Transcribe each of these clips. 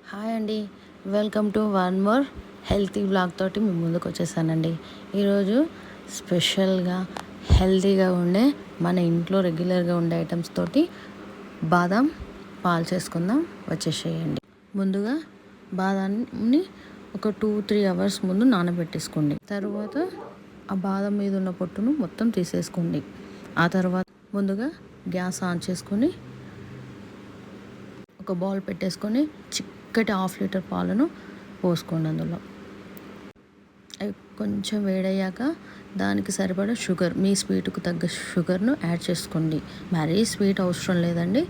Hi అండి, welcome to one more healthy vlog తోటి మీ ముందుకు వచ్చేసానండి. ఈరోజు స్పెషల్గా హెల్తీగా ఉండే మన ఇంట్లో రెగ్యులర్గా ఉండే ఐటమ్స్ తోటి బాదం పాలు చేసుకుందాం, వచ్చేసేయండి. ముందుగా బాదాన్ని ఒక 2-3 అవర్స్ ముందు నానబెట్టేసుకోండి. తర్వాత ఆ బాదం మీద ఉన్న పొట్టును మొత్తం తీసేసుకోండి. ఆ తర్వాత ముందుగా గ్యాస్ ఆన్ చేసుకొని ఒక బౌల్ పెట్టేసుకొని చిక్కటి 1/2 లీటర్ పాలను పోసుకోండి. అందులో అవి కొంచెం వేడయ్యాక దానికి సరిపడా షుగర్, మీ స్వీట్కు తగ్గ షుగర్ను యాడ్ చేసుకోండి. మరీ స్వీట్ అవసరం లేదండి.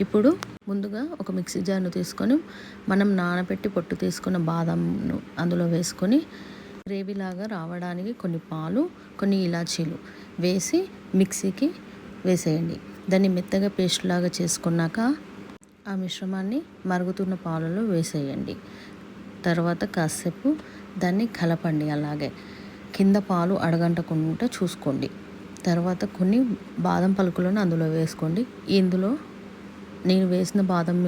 ఇప్పుడు ముందుగా ఒక మిక్సీ జార్ను తీసుకొని మనం నానబెట్టి పొట్టు తీసుకున్న బాదంను అందులో వేసుకొని గ్రేవీలాగా రావడానికి కొన్ని పాలు, కొన్ని ఇలాచీలు వేసి మిక్సీకి వేసేయండి. దాన్ని మెత్తగా పేస్ట్ లాగా చేసుకున్నాక ఆ మిశ్రమాన్ని మరుగుతున్న పాలలో వేసేయండి. తర్వాత కాసేపు దాన్ని కలపండి. అలాగే కింద పాలు అడగంటకుండా చూసుకోండి. తర్వాత కొన్ని బాదం పలుకులను అందులో వేసుకోండి. ఇందులో నేను వేసిన బాదం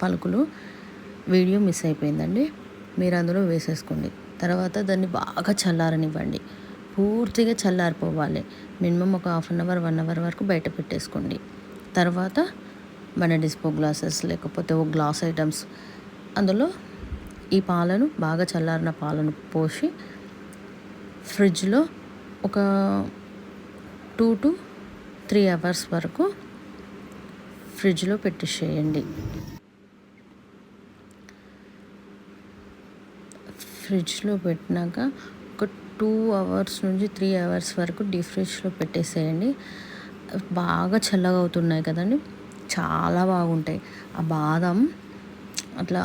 పలుకులు వీడియో మిస్ అయిపోయిందండి, మీరు అందులో వేసేసుకోండి. తర్వాత దాన్ని బాగా చల్లారనివ్వండి. పూర్తిగా చల్లారిపోవాలి. మినిమం ఒక 1/2 అవర్ 1 అవర్ వరకు బయట పెట్టేసుకోండి. తర్వాత మన డిస్పో గ్లాసెస్ లేకపోతే ఒక గ్లాస్ ఐటమ్స్ అందులో ఈ పాలను, బాగా చల్లారిన పాలను పోసి ఫ్రిడ్జ్లో ఒక 2-3 అవర్స్ వరకు ఫ్రిడ్జ్లో పెట్టేసేయండి. ఫ్రిడ్జ్లో పెట్టినాక ఒక 2 అవర్స్ నుంచి 3 అవర్స్ వరకు డీప్ ఫ్రిడ్జ్లో పెట్టేసేయండి. బాగా చల్లగా అవుతున్నాయి కదండి, చాలా బాగుంటాయి. ఆ బాదం అట్లా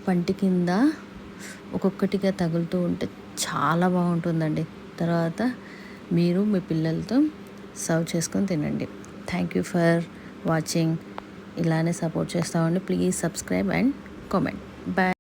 పంటి కింద ఒక్కొక్కటిగా తగులుతూ ఉంటే చాలా బాగుంటుందండి. తర్వాత మీరు మీ పిల్లలతో సర్వ్ చేసుకొని తినండి. Thank you for watching. ఇలానే సపోర్ట్ చేస్తామండి. Please subscribe and comment. Bye.